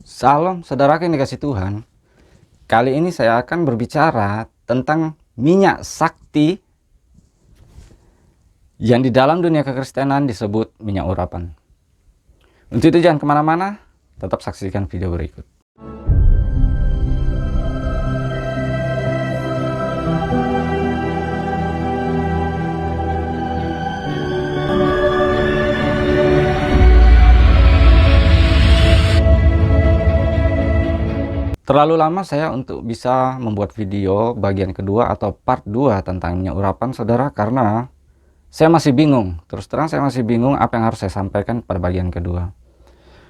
Salam saudaraku yang dikasih Tuhan. Kali ini saya akan berbicara tentang minyak sakti yang di dalam dunia kekristenan disebut minyak urapan. Untuk itu jangan kemana-mana, tetap saksikan video berikut. Terlalu lama saya untuk bisa membuat video bagian kedua atau part 2 tentang minyak urapan, saudara, karena saya masih bingung. Terus terang saya masih bingung apa yang harus saya sampaikan pada bagian kedua.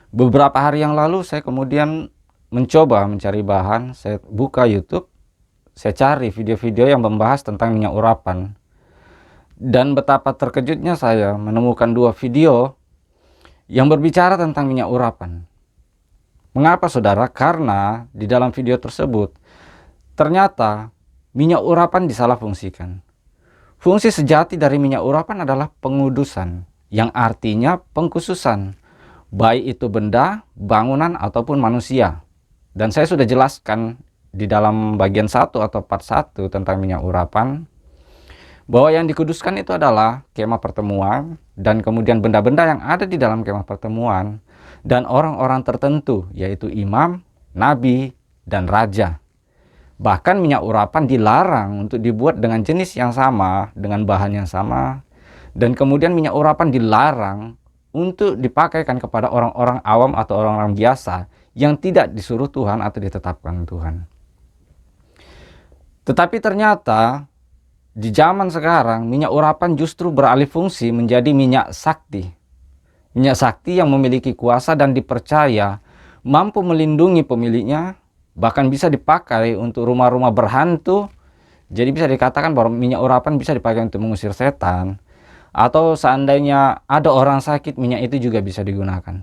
Beberapa hari yang lalu saya kemudian mencoba mencari bahan, saya buka YouTube, saya cari video-video yang membahas tentang minyak urapan. Dan betapa terkejutnya saya menemukan dua video yang berbicara tentang minyak urapan. Mengapa, saudara? Karena di dalam video tersebut ternyata minyak urapan disalahfungsikan. Fungsi sejati dari minyak urapan adalah pengudusan, yang artinya pengkhususan, baik itu benda, bangunan, ataupun manusia. Dan saya sudah jelaskan di dalam bagian 1 atau part 1 tentang minyak urapan, bahwa yang dikuduskan itu adalah kemah pertemuan, dan kemudian benda-benda yang ada di dalam kemah pertemuan, dan orang-orang tertentu, yaitu imam, nabi, dan raja. Bahkan minyak urapan dilarang untuk dibuat dengan jenis yang sama, dengan bahan yang sama. Dan kemudian minyak urapan dilarang untuk dipakaikan kepada orang-orang awam atau orang-orang biasa yang tidak disuruh Tuhan atau ditetapkan Tuhan. Tetapi ternyata di zaman sekarang minyak urapan justru beralih fungsi menjadi minyak sakti. Minyak sakti yang memiliki kuasa dan dipercaya mampu melindungi pemiliknya, bahkan bisa dipakai untuk rumah-rumah berhantu. Jadi bisa dikatakan bahwa minyak urapan bisa dipakai untuk mengusir setan. Atau seandainya ada orang sakit, minyak itu juga bisa digunakan.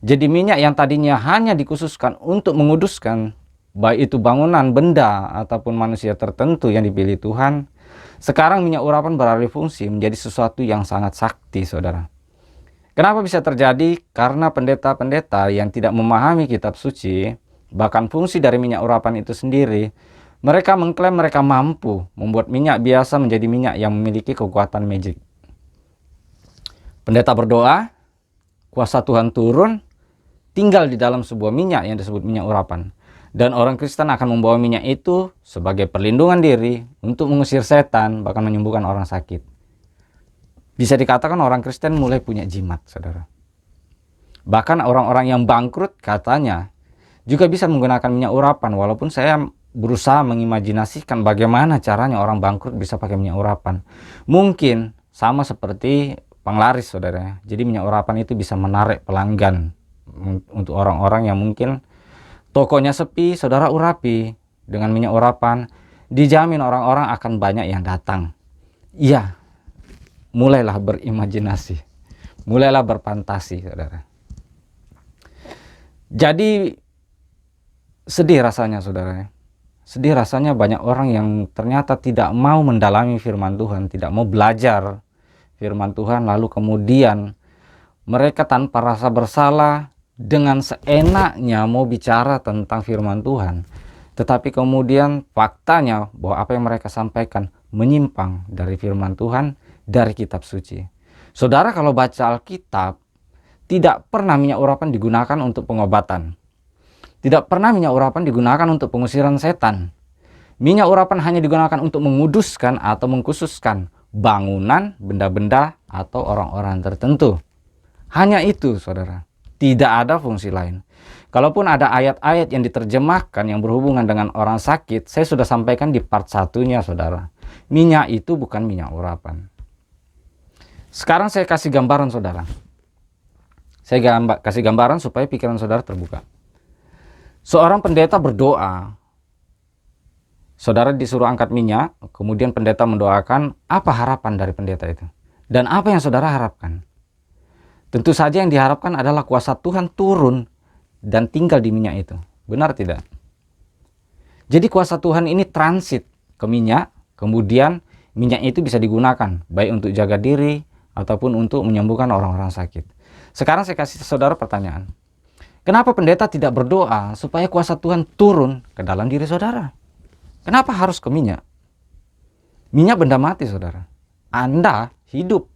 Jadi minyak yang tadinya hanya dikhususkan untuk menguduskan, baik itu bangunan, benda, ataupun manusia tertentu yang dipilih Tuhan, sekarang minyak urapan beralih fungsi menjadi sesuatu yang sangat sakti, saudara. Kenapa bisa terjadi? Karena pendeta-pendeta yang tidak memahami kitab suci, bahkan fungsi dari minyak urapan itu sendiri, mereka mengklaim mereka mampu membuat minyak biasa menjadi minyak yang memiliki kekuatan magic. Pendeta berdoa, kuasa Tuhan turun, tinggal di dalam sebuah minyak yang disebut minyak urapan. Dan orang Kristen akan membawa minyak itu sebagai perlindungan diri untuk mengusir setan, bahkan menyembuhkan orang sakit. Bisa dikatakan orang Kristen mulai punya jimat, saudara. Bahkan orang-orang yang bangkrut katanya juga bisa menggunakan minyak urapan. Walaupun saya berusaha mengimajinasikan bagaimana caranya orang bangkrut bisa pakai minyak urapan. Mungkin sama seperti penglaris, saudara. Jadi minyak urapan itu bisa menarik pelanggan. Untuk orang-orang yang mungkin tokonya sepi, saudara urapi dengan minyak urapan. Dijamin orang-orang akan banyak yang datang. Iya. Mulailah berimajinasi, mulailah berfantasi, saudara. Jadi sedih rasanya, saudara. Sedih rasanya banyak orang yang ternyata tidak mau mendalami firman Tuhan, tidak mau belajar firman Tuhan, lalu kemudian mereka tanpa rasa bersalah dengan seenaknya mau bicara tentang firman Tuhan. Tetapi kemudian faktanya bahwa apa yang mereka sampaikan menyimpang dari firman Tuhan, dari kitab suci. Saudara, kalau baca Alkitab, tidak pernah minyak urapan digunakan untuk pengobatan. Tidak pernah minyak urapan digunakan untuk pengusiran setan. Minyak urapan hanya digunakan untuk menguduskan atau mengkhususkan bangunan, benda-benda, atau orang-orang tertentu. Hanya itu, saudara. Tidak ada fungsi lain. Kalaupun ada ayat-ayat yang diterjemahkan yang berhubungan dengan orang sakit, saya sudah sampaikan di part 1-nya, saudara. Minyak itu bukan minyak urapan. Sekarang saya kasih gambaran, saudara. Saya kasih gambaran supaya pikiran saudara terbuka. Seorang pendeta berdoa. Saudara disuruh angkat minyak, kemudian pendeta mendoakan. Apa harapan dari pendeta itu? Dan apa yang saudara harapkan? Tentu saja yang diharapkan adalah kuasa Tuhan turun dan tinggal di minyak itu. Benar tidak? Jadi kuasa Tuhan ini transit ke minyak, kemudian minyak itu bisa digunakan baik untuk jaga diri ataupun untuk menyembuhkan orang-orang sakit. Sekarang saya kasih saudara pertanyaan. Kenapa pendeta tidak berdoa supaya kuasa Tuhan turun ke dalam diri saudara? Kenapa harus ke minyak? Minyak benda mati, saudara. Anda hidup.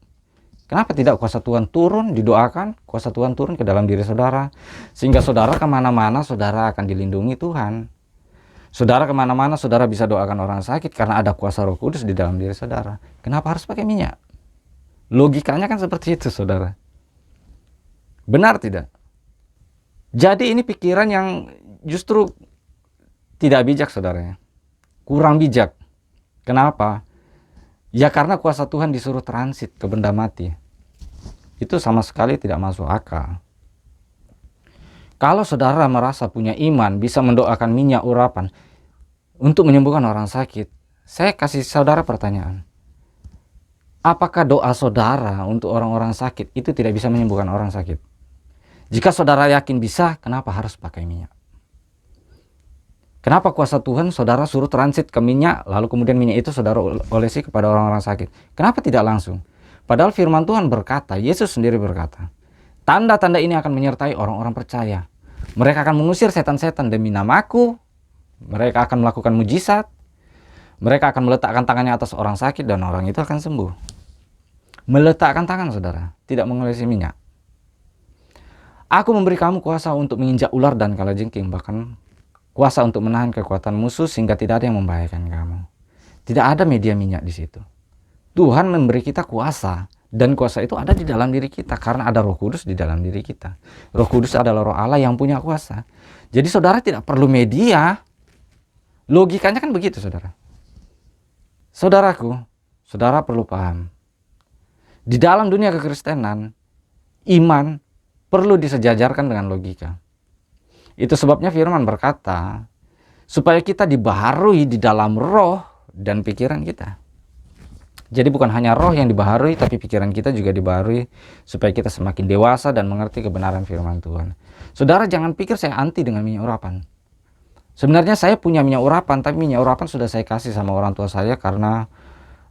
Kenapa tidak kuasa Tuhan turun, didoakan, kuasa Tuhan turun ke dalam diri saudara, sehingga saudara kemana-mana, saudara akan dilindungi Tuhan. Saudara kemana-mana, saudara bisa doakan orang sakit, karena ada kuasa Roh Kudus di dalam diri saudara. Kenapa harus pakai minyak? Logikanya kan seperti itu, saudara. Benar tidak? Jadi ini pikiran yang justru tidak bijak, saudara. Kurang bijak. Kenapa? Ya karena kuasa Tuhan disuruh transit ke benda mati. Itu sama sekali tidak masuk akal. Kalau saudara merasa punya iman, bisa mendoakan minyak urapan untuk menyembuhkan orang sakit, saya kasih saudara pertanyaan. Apakah doa saudara untuk orang-orang sakit itu tidak bisa menyembuhkan orang sakit? Jika saudara yakin bisa, kenapa harus pakai minyak? Kenapa kuasa Tuhan saudara suruh transit ke minyak, lalu kemudian minyak itu saudara olesi kepada orang-orang sakit? Kenapa tidak langsung? Padahal firman Tuhan berkata, Yesus sendiri berkata, tanda-tanda ini akan menyertai orang-orang percaya. Mereka akan mengusir setan-setan demi namaku, mereka akan melakukan mujizat, mereka akan meletakkan tangannya atas orang sakit dan orang itu akan sembuh. Meletakkan tangan, saudara, tidak mengolesi minyak. Aku memberi kamu kuasa untuk menginjak ular dan kalajengking, bahkan kuasa untuk menahan kekuatan musuh sehingga tidak ada yang membahayakan kamu. Tidak ada media minyak di situ. Tuhan memberi kita kuasa, dan kuasa itu ada di dalam diri kita karena ada Roh Kudus di dalam diri kita. Roh Kudus adalah Roh Allah yang punya kuasa. Jadi saudara tidak perlu media. Logikanya kan begitu, saudara. Saudaraku, saudara perlu paham. Di dalam dunia kekristenan, iman perlu disejajarkan dengan logika. Itu sebabnya firman berkata, supaya kita dibaharui di dalam roh dan pikiran kita. Jadi bukan hanya roh yang dibaharui, tapi pikiran kita juga dibaharui, supaya kita semakin dewasa dan mengerti kebenaran firman Tuhan. Saudara jangan pikir saya anti dengan minyak urapan. Sebenarnya saya punya minyak urapan, tapi minyak urapan sudah saya kasih sama orang tua saya karena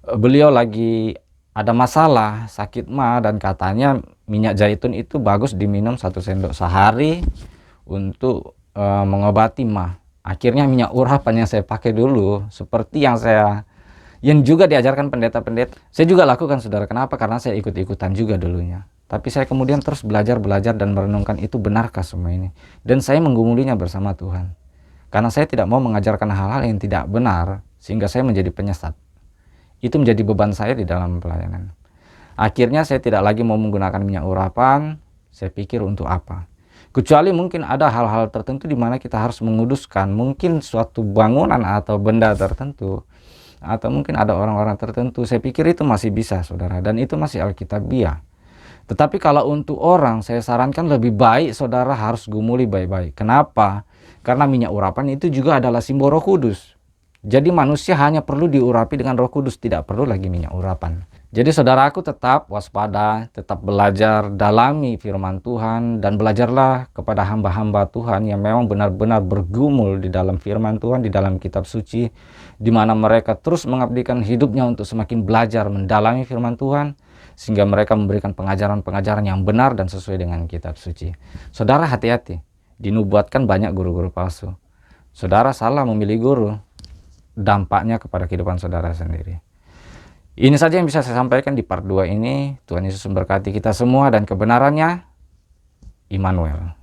beliau lagi ada masalah, sakit mah, dan katanya minyak zaitun itu bagus diminum 1 sendok sehari untuk mengobati mah. Akhirnya minyak urapan yang saya pakai dulu, seperti yang juga diajarkan pendeta-pendeta, saya juga lakukan, saudara. Kenapa? Karena saya ikut-ikutan juga dulunya. Tapi saya kemudian terus belajar dan merenungkan itu benarkah semua ini. Dan saya menggumulinya bersama Tuhan. Karena saya tidak mau mengajarkan hal-hal yang tidak benar, sehingga saya menjadi penyesat. Itu menjadi beban saya di dalam pelayanan. Akhirnya saya tidak lagi mau menggunakan minyak urapan. Saya pikir untuk apa? Kecuali mungkin ada hal-hal tertentu di mana kita harus menguduskan, mungkin suatu bangunan atau benda tertentu, atau mungkin ada orang-orang tertentu. Saya pikir itu masih bisa, saudara, dan itu masih alkitabiah. Tetapi kalau untuk orang, saya sarankan lebih baik saudara harus gumuli baik-baik. Kenapa? Karena minyak urapan itu juga adalah simbol Roh Kudus. Jadi manusia hanya perlu diurapi dengan Roh Kudus, tidak perlu lagi minyak urapan. Jadi saudaraku tetap waspada, tetap belajar, dalami firman Tuhan, dan belajarlah kepada hamba-hamba Tuhan yang memang benar-benar bergumul di dalam firman Tuhan, di dalam kitab suci, di mana mereka terus mengabdikan hidupnya untuk semakin belajar mendalami firman Tuhan, sehingga mereka memberikan pengajaran-pengajaran yang benar dan sesuai dengan kitab suci. Saudara hati-hati, dinubuatkan banyak guru-guru palsu. Saudara salah memilih guru, dampaknya kepada kehidupan saudara sendiri. Ini saja yang bisa saya sampaikan di part 2 ini. Tuhan Yesus memberkati kita semua dan kebenarannya, Immanuel.